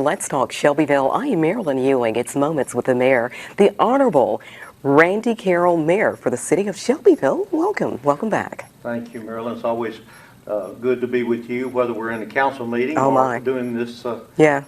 Let's Talk Shelbyville. I am Marilyn Ewing. It's Moments with the Mayor, the Honorable Randy Carroll, Mayor for the City of Shelbyville. Welcome. Welcome back. Thank you, Marilyn. It's always good to be with you, whether we're in a council meeting or doing this. Yeah,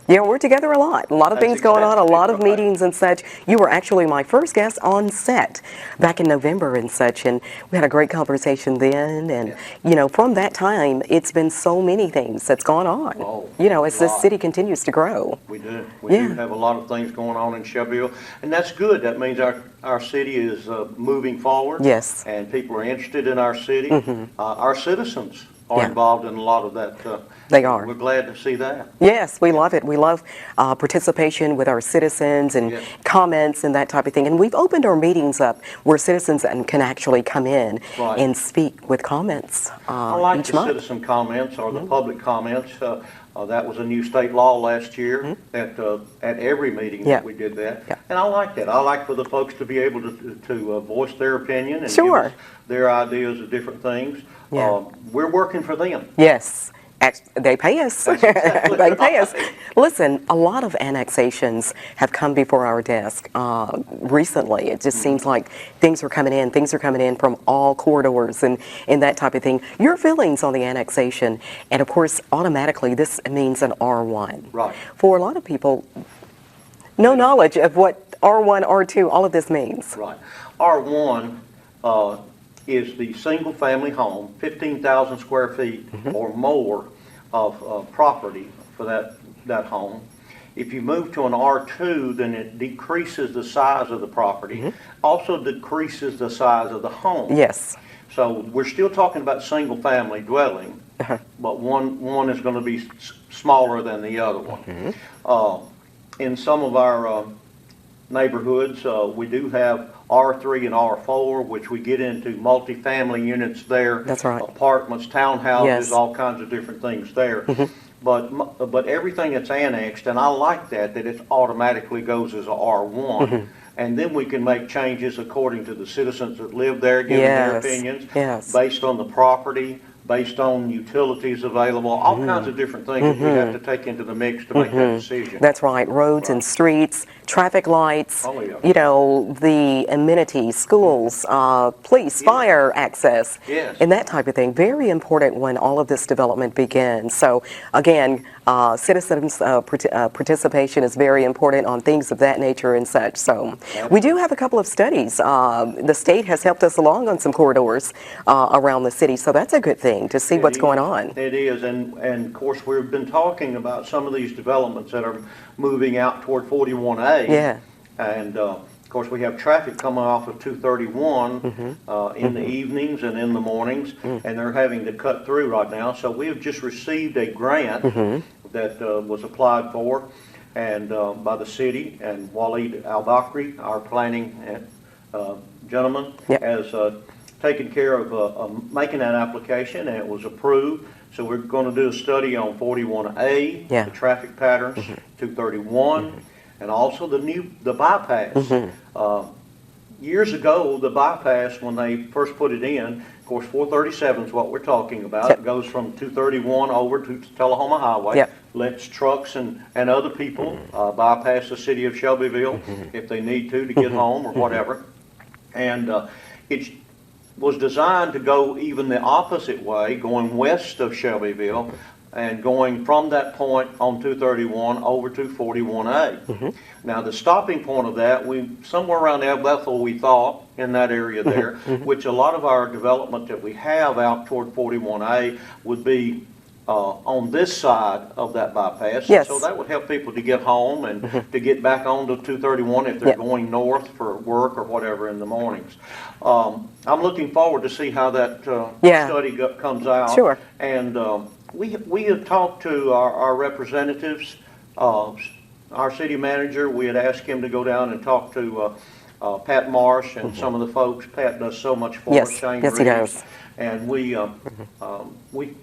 we're together a lot. A lot of things going on, a lot of meetings and such. You were actually my first guest on set back in November and such, and we had a great conversation then. And, you know, from that time, it's been so many things that's gone on, as this city continues to grow. We do. We do have a lot of things going on in Shelbyville, and that's good. That means our city is moving forward. Yes. And people are interested in our city. Our citizens are involved in a lot of that. They are. We're glad to see that. Yes, we love it. We love participation with our citizens and comments and that type of thing. And we've opened our meetings up where citizens can actually come in and speak with comments I like each the month. citizen comments or the public comments. That was a new state law last year at every meeting that we did that. And I like that. I like for the folks to be able to voice their opinion and give us their ideas of different things. We're working for them. Yes. They pay us. They pay us. Listen, a lot of annexations have come before our desk recently. It just seems like things are coming in. Things are coming in from all corridors and that type of thing. Your feelings on the annexation, and of course, automatically this means an R1. Right. For a lot of people, no knowledge of what R1, R2, all of this means. Right. R1 is the single family home, 15,000 square feet or more of property for that home. If you move to an R2, then it decreases the size of the property, also decreases the size of the home. Yes. So we're still talking about single family dwelling, but one is going to be smaller than the other one. In some of our neighborhoods, we do have R3 and R4, which we get into multifamily units there. That's right. Apartments, townhouses, all kinds of different things there. But everything that's annexed, and I like that it automatically goes as a R1. And then we can make changes according to the citizens that live there, giving their opinions based on the property, based on utilities available, all kinds of different things that we have to take into the mix to make that decision. That's right. Roads and streets, traffic lights, you know, the amenities, schools, police, fire access, and that type of thing. Very important when all of this development begins. So again, citizens' participation is very important on things of that nature and such. So we do have a couple of studies. The state has helped us along on some corridors around the city, so that's a good thing to see what's going on. It is, and of course we've been talking about some of these developments that are moving out toward 41A. And of course we have traffic coming off of 231 in the evenings and in the mornings, and they're having to cut through right now. So we have just received a grant that was applied for and by the city, and Waleed Al-Bakri, our planning gentleman, has taken care of making that application, and it was approved. So we're going to do a study on 41A, the traffic patterns, 231, and also the bypass. Years ago, the bypass, when they first put it in, of course 437 is what we're talking about. It goes from 231 over to Tullahoma Highway. Lets trucks and other people bypass the city of Shelbyville if they need to get home or whatever. And it was designed to go even the opposite way, going west of Shelbyville and going from that point on 231 over to 41A. Now the stopping point of that, somewhere around Bethel, we thought, in that area there, which a lot of our development that we have out toward 41A would be on this side of that bypass. So that would help people to get home and to get back onto 231 if they're going north for work or whatever in the mornings. I'm looking forward to see how that study comes out. And we have talked to our representatives, our city manager. We had asked him to go down and talk to Pat Marsh and some of the folks. Pat does so much for us. Yes, he does. And we are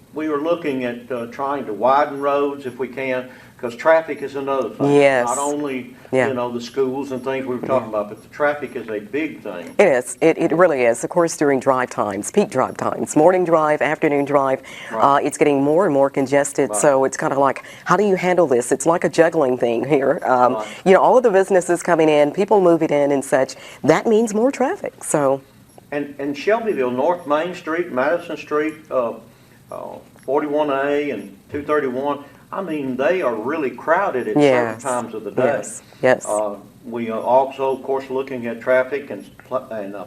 looking at trying to widen roads if we can, because traffic is another thing. Yes. Not only, Yeah. you know, the schools and things we were talking about, but the traffic is a big thing. It is. It really is. Of course, during drive times, peak drive times, morning drive, afternoon drive, Right. it's getting more and more congested. Right. So it's kind of like, how do you handle this? It's like a juggling thing here. Right. You know, all of the businesses coming in, people moving in and such, that means more traffic. So, And Shelbyville, North Main Street, Madison Street, 41A and 231, I mean, they are really crowded at certain yes. times of the day. Yes. Yes. We are also, of course, looking at traffic and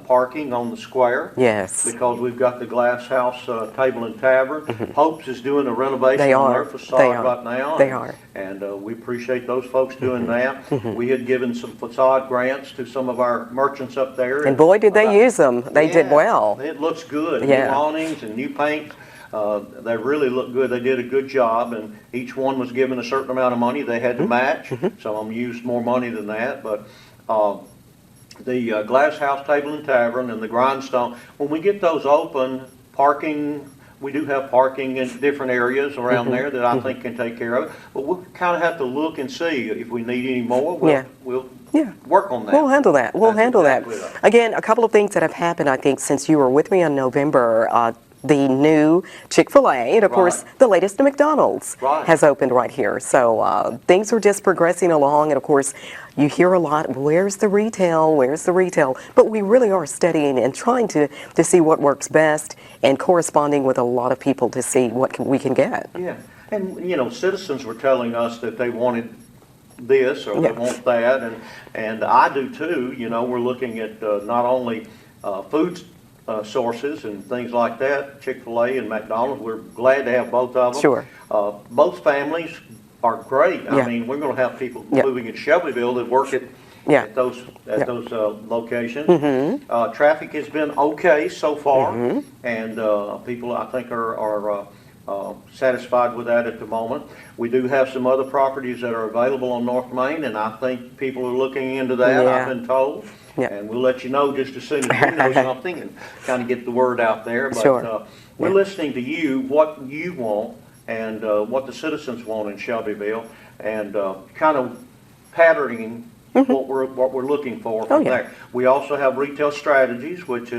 parking on the square. Yes. Because we've got the Glass House Table and Tavern. Hope's is doing a renovation They on are. their facade They are. right now. They are. And we appreciate those folks doing that. We had given some facade grants to some of our merchants up there. And boy, did they use them. They did Yeah, well. It looks good. Yeah. New awnings and new paint. They really look good. They did a good job, and each one was given a certain amount of money they had to match. Some of them used more money than that, but the Glass House Table and Tavern and the Grindstone, when we get those open, parking, we do have parking in different areas around there that I think can take care of it. But we'll kind of have to look and see if we need any more. We'll Yeah. work on that. We'll handle that. We'll That's handle exactly that. right. Again, a couple of things that have happened, I think, since you were with me in November. The new Chick-fil-A, and of course, Right. the latest McDonald's Right. has opened right here. So things are just progressing along, and of course, you hear a lot, where's the retail, where's the retail? But we really are studying and trying to see what works best and corresponding with a lot of people to see what we can get. Yeah, and you know, citizens were telling us that they wanted this or Yeah. they want that, and I do too. You know, we're looking at not only food sources and things like that, Chick-fil-A and McDonald's. We're glad to have both of them. Sure. Both families are great. Yeah. I mean, we're going to have people Yeah. moving in Shelbyville that work at Yeah. those Yeah. locations. Mm-hmm. Traffic has been okay so far, and people I think are satisfied with that at the moment. We do have some other properties that are available on North Main, and I think people are looking into that. Yeah. I've been told. Yeah. And we'll let you know just as soon as we know something and kind of get the word out there. But Sure. we're listening to you, what you want, and what the citizens want in Shelbyville, and kind of patterning what we're looking for from yeah. there. We also have retail strategies, which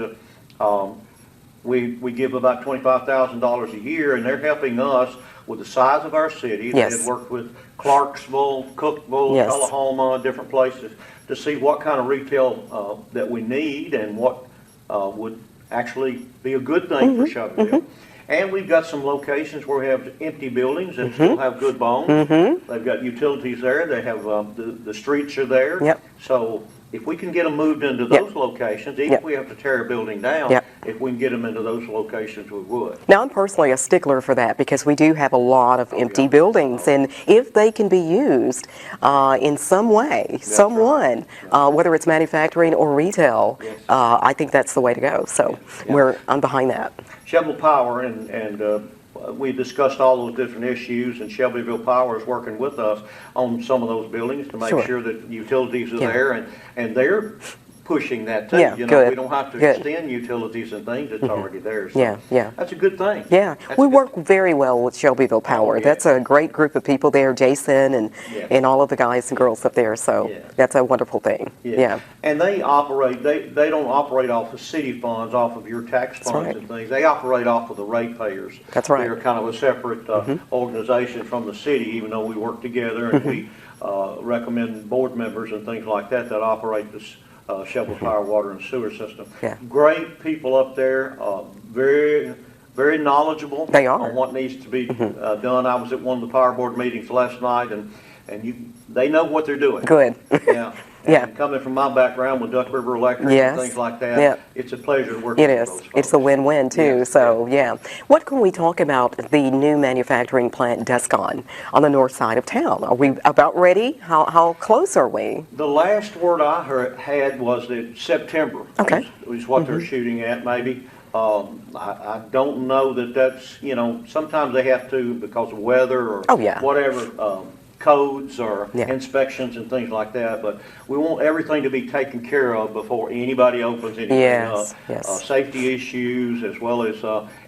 we give about $25,000 a year, and they're helping us with the size of our city. They Yes. have worked with Clarksville, Cookville, Yes. Tullahoma, different places to see what kind of retail that we need and what would actually be a good thing for Shelbyville. And we've got some locations where we have empty buildings that still have good bones. They've got utilities there. They have the streets are there. Yep. So if we can get them moved into Yep. those locations, even Yep. if we have to tear a building down, Yep. if we can get them into those locations, we would. Now, I'm personally a stickler for that because we do have a lot of empty yeah. buildings, and if they can be used in some way, someone, whether it's manufacturing or retail, Yes. I think that's the way to go. So Yeah. I'm behind that. Shelbyville Power, and we discussed all those different issues, and Shelbyville Power is working with us on some of those buildings to make Sure. sure that utilities are Yeah. there, and they're pushing that too. Yeah, You know, good, we don't have to good. extend utilities and things, it's already there. So Yeah, yeah. that's a good thing. Yeah, That's we good. work very well with Shelbyville Power. yeah. That's a great group of people there, Jason and Yeah. and all of the guys and girls up there. So Yeah. that's a wonderful thing. Yeah. And they operate, they don't operate off of city funds, off of your tax That's funds right. and things. They operate off of the ratepayers. That's right. They're kind of a separate organization from the city, even though we work together and we recommend board members and things like that that operate this Shelbyville Power Water and Sewer System. Yeah. Great people up there, very, very knowledgeable. They are. On what needs to be done. I was at one of the power board meetings last night, and they know what they're doing. Good. Yeah. Yeah. And coming from my background with Duck River Electric Yes. and things like that, Yeah. it's a pleasure working It with is. those folks. It's a win-win too. Yeah. So yeah. What can we talk about the new manufacturing plant Descon on the north side of town? Are we about ready? How close are we? The last word I had was that September Okay. is what they're shooting at, maybe. I don't know that that's, sometimes they have to because of weather or Oh, yeah. whatever, codes or Yeah. inspections and things like that, but we want everything to be taken care of before anybody opens anything Yes, up. yes. Safety issues as well as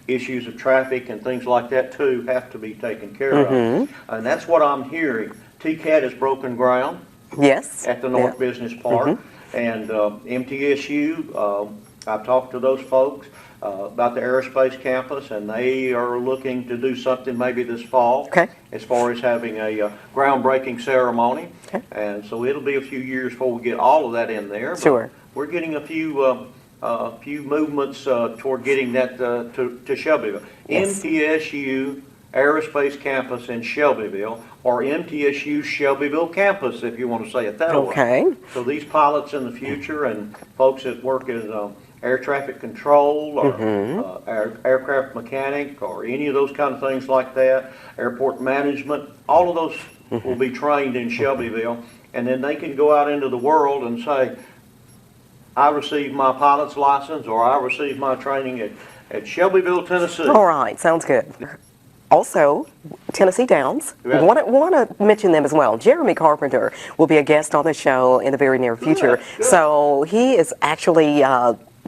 issues of traffic and things like that too have to be taken care of. And that's what I'm hearing. TCAT has broken ground Yes. at the North Business Park, and MTSU, I've talked to those folks about the aerospace campus, and they are looking to do something maybe this fall as far as having a groundbreaking ceremony. And so it'll be a few years before we get all of that in there. Sure. We're getting a few movements toward getting that to Shelbyville. Yes. MTSU Aerospace Campus in Shelbyville, or MTSU Shelbyville Campus, if you want to say it that way. So these pilots in the future and folks that work as air traffic control or aircraft mechanic or any of those kind of things like that, airport management, all of those will be trained in Shelbyville, and then they can go out into the world and say, I received my pilot's license, or I received my training at Shelbyville, Tennessee. All right, sounds good. Also, Tennessee Downs, we want to mention them as well. Jeremy Carpenter will be a guest on the show in the very near future. Good. So he is actually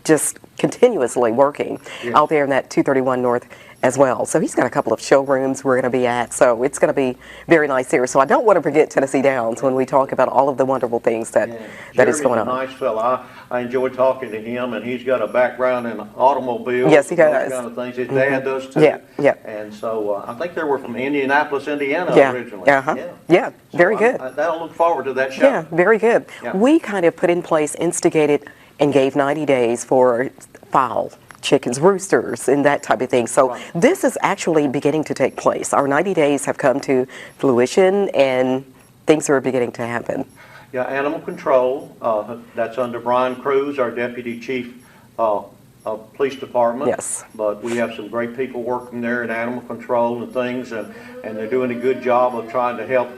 just continuously working out there in that 231 North as well. So he's got a couple of showrooms we're going to be at. So it's going to be very nice here. So I don't want to forget Tennessee Downs when we talk about all of the wonderful things that is going on. Jeremy's a nice fella. I enjoy talking to him, and he's got a background in automobiles. Yes, he does. Those kind of things. His dad does too. Yeah. And so I think they were from Indianapolis, Indiana originally. Yeah, very good. I'll look forward to that show. Yeah, very good. Yeah. We kind of put in place, instigated, and gave 90 days for fowl, chickens, roosters, and that type of thing. So this is actually beginning to take place. Our 90 days have come to fruition, and things are beginning to happen. Yeah, animal control, that's under Brian Cruz, our deputy chief of police department. Yes. But we have some great people working there in animal control and things, and they're doing a good job of trying to help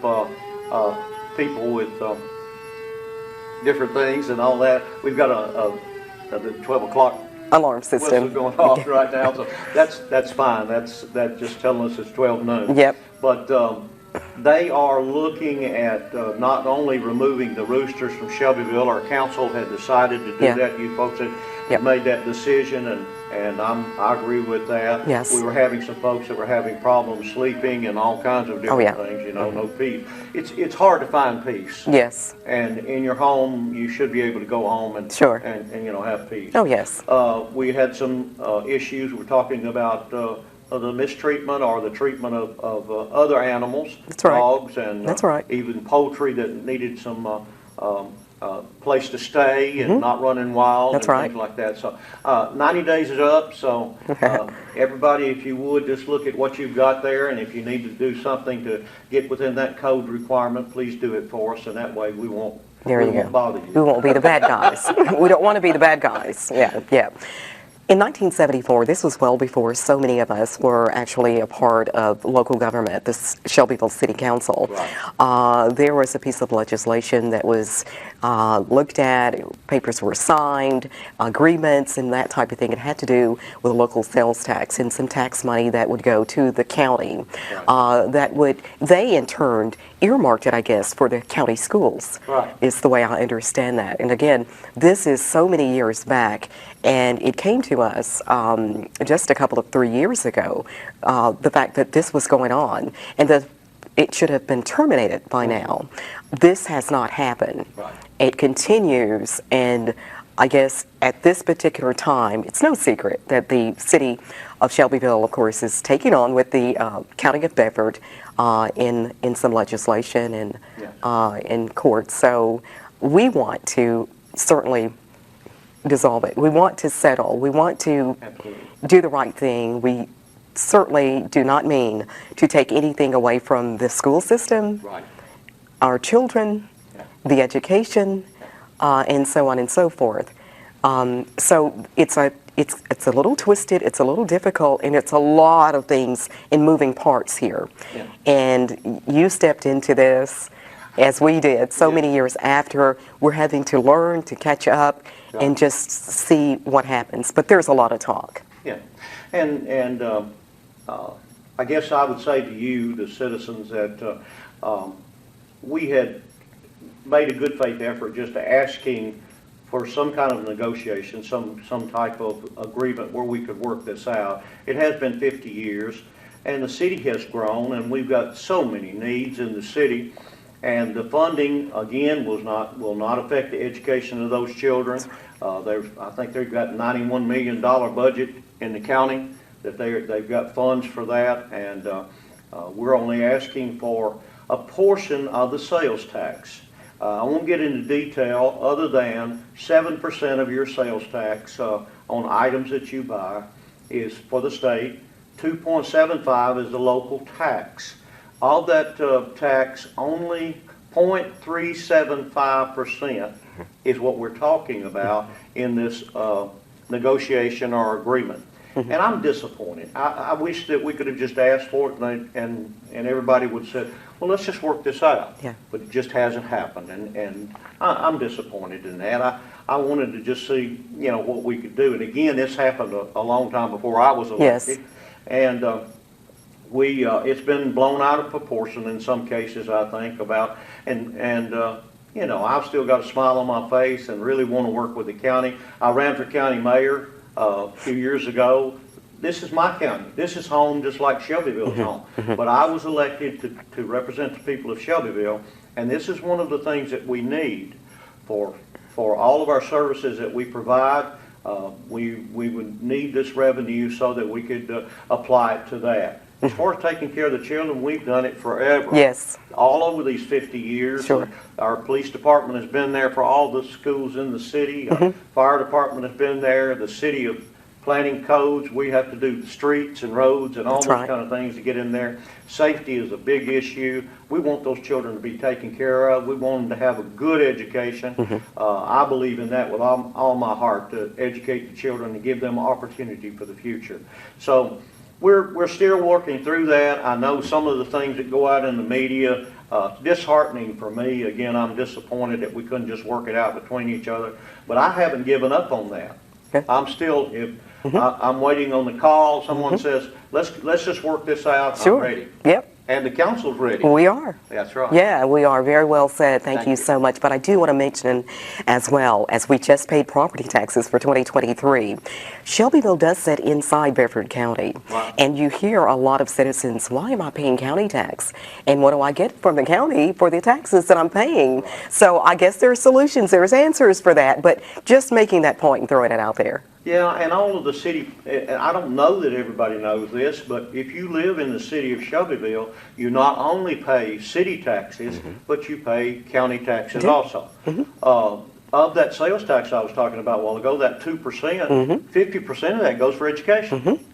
people with different things and all that. We've got the 12 o'clock alarm system going off right now, so that's fine. That's just telling us it's 12 noon. Yep. But they are looking at not only removing the roosters from Shelbyville. Our council had decided to do that. You folks had made that decision, and I agree with that. Yes. We were having some folks that were having problems sleeping and all kinds of different things. You know, no peace. It's hard to find peace. Yes. And in your home, you should be able to go home and and have peace. Oh yes. We had some issues. We're talking about the mistreatment or the treatment of other animals, dogs, and even poultry that needed some place to stay and not running wild and things like that. So 90 days is up, so everybody, if you would, just look at what you've got there, and if you need to do something to get within that code requirement, please do it for us, and that way we won't bother you. We won't be the bad guys. We don't want to be the bad guys. Yeah. In 1974, this was well before so many of us were actually a part of local government, the Shelbyville City Council. There was a piece of legislation that was looked at, papers were signed, agreements and that type of thing. It had to do with local sales tax and some tax money that would go to the county. They in turn earmarked it, I guess, for the county schools, is the way I understand that. And again, this is so many years back, and it came to us just a couple of 3 years ago, the fact that this was going on, and that it should have been terminated by now. This has not happened. It continues, and I guess at this particular time, it's no secret that the city of Shelbyville, of course, is taking on with the County of Bedford in some legislation and in court. So we want to certainly dissolve it. We want to settle. We want to do the right thing. We certainly do not mean to take anything away from the school system, our children, the education, and so on and so forth. So it's a little twisted, it's a little difficult, and it's a lot of things in moving parts here. And you stepped into this, as we did, so many years after. We're having to learn to catch up and just see what happens. But there's a lot of talk. Yeah, and I guess I would say to you, the citizens, that we had made a good faith effort just asking for some kind of negotiation, some type of agreement where we could work this out. It has been 50 years, and the city has grown, and we've got so many needs in the city. And the funding, again, will not affect the education of those children. I think they've got $91 million budget in the county that they've got funds for that, and we're only asking for a portion of the sales tax. I won't get into detail other than 7% of your sales tax on items that you buy is for the state. 2.75 is the local tax. Of that tax, only 0.375% is what we're talking about in this negotiation or agreement. And I'm disappointed. I wish that we could have just asked for it and everybody would have said, well, let's just work this out. Yeah. But it just hasn't happened, and I'm disappointed in that. I wanted to just see, what we could do. And again, this happened a long time before I was elected. Yes. And it's been blown out of proportion in some cases, I think, about, I've still got a smile on my face and really want to work with the county. I ran for county mayor a few years ago. This is my county. This is home just like Shelbyville's home. But I was elected to represent the people of Shelbyville, and this is one of the things that we need for all of our services that we provide. We would need this revenue so that we could apply it to that. As far as taking care of the children, we've done it forever. Yes. All over these 50 years. Sure. Our police department has been there for all the schools in the city. Our fire department has been there. The city of planning codes, we have to do the streets and roads and all That's those right. kind of things to get in there. Safety is a big issue. We want those children to be taken care of. We want them to have a good education. I believe in that with all my heart, to educate the children and give them opportunity for the future. So we're still working through that. I know some of the things that go out in the media, disheartening for me. Again, I'm disappointed that we couldn't just work it out between each other. But I haven't given up on that. Okay. I'm still, I'm waiting on the call. Someone says, let's just work this out. Sure. I'm ready. Yep. And the council's ready. We are. That's right. Yeah, we are. Very well said. Thank Thank you you. so much. But I do want to mention as well, as we just paid property taxes for 2023, Shelbyville does sit inside Bedford County. Right. And you hear a lot of citizens, why am I paying county tax? And what do I get from the county for the taxes that I'm paying? Right. So I guess there are solutions, there's answers for that, but just making that point and throwing it out there. Yeah, and all of the city, and I don't know that everybody knows this, but if you live in the city of Shelbyville, you not only pay city taxes, but you pay county taxes also. Of that sales tax I was talking about a while ago, that 2%, 50% of that goes for education.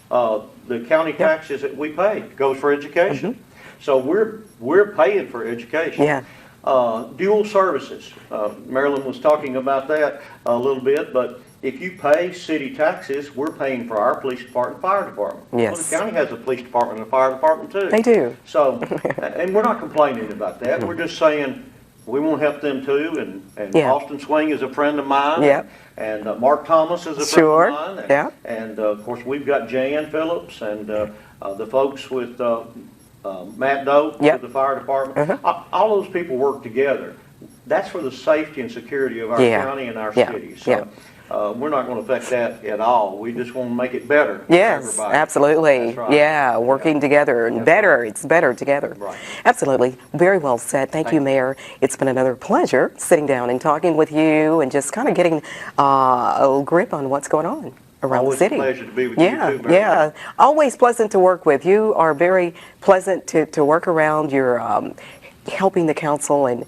The county taxes that we pay goes for education. So we're paying for education. Yeah. Dual services. Marilyn was talking about that a little bit, but if you pay city taxes, we're paying for our police department and fire department. Yes. Well, the county has a police department and a fire department too. They do. So, and we're not complaining about that. We're just saying we want to help them too. And Yeah. Austin Swing is a friend of mine. Yep. And Mark Thomas is a Sure. friend of mine. Yeah. And of course, we've got Jan Phillips and the folks with Matt Dope Yep. with the fire department. All those people work together. That's for the safety and security of our Yeah. county and our Yeah. city. Yeah. So we're not going to affect that at all. We just want to make it better for Yes, everybody. absolutely. That's right. Yeah, working together and better. It's better together. Right. Absolutely. Very well said. Thank you, Mayor. It's been another pleasure sitting down and talking with you and just kind of getting a little grip on what's going on around Always the city. a pleasure to be with you too, Marilyn. Yeah. Always pleasant to work with. You are very pleasant to work around. You're helping the council and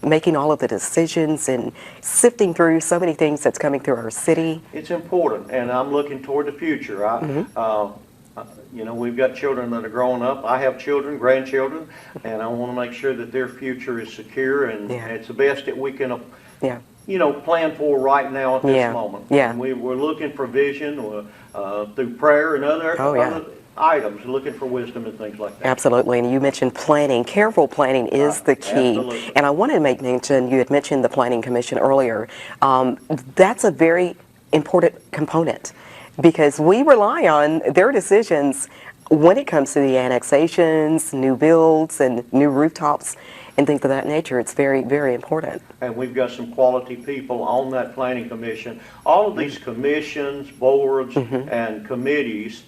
making all of the decisions and sifting through so many things that's coming through our city. It's important, and I'm looking toward the future. We've got children that are growing up. I have children, grandchildren, and I want to make sure that their future is secure and Yeah. it's the best that we can, Yeah. plan for right now at this Yeah. moment. Yeah. And we're looking for vision through prayer and other items, looking for wisdom and things like that. Absolutely, and you mentioned planning. Careful planning is the key. Absolutely. And I wanted to make mention, you had mentioned the Planning Commission earlier. That's a very important component because we rely on their decisions when it comes to the annexations, new builds, and new rooftops and things of that nature. It's very, very important. And we've got some quality people on that planning commission. All of these commissions, boards, and committees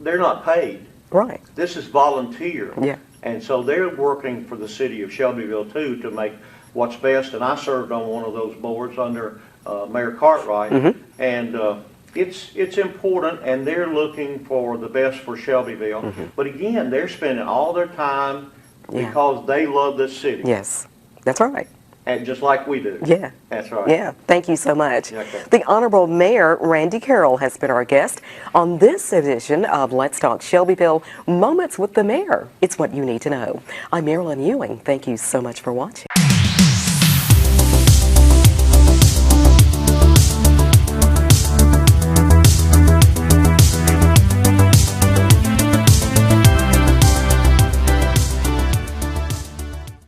they're not paid. Right. This is volunteer. Yeah. And so they're working for the city of Shelbyville too to make what's best. And I served on one of those boards under Mayor Cartwright. And it's important, and they're looking for the best for Shelbyville. But again, they're spending all their time because they love this city. Yes, that's right. And just like we do. Yeah. That's right. Yeah. Thank you so much. Okay. The Honorable Mayor Randy Carroll has been our guest on this edition of Let's Talk Shelbyville, Moments with the Mayor. It's what you need to know. I'm Marilyn Ewing. Thank you so much for watching.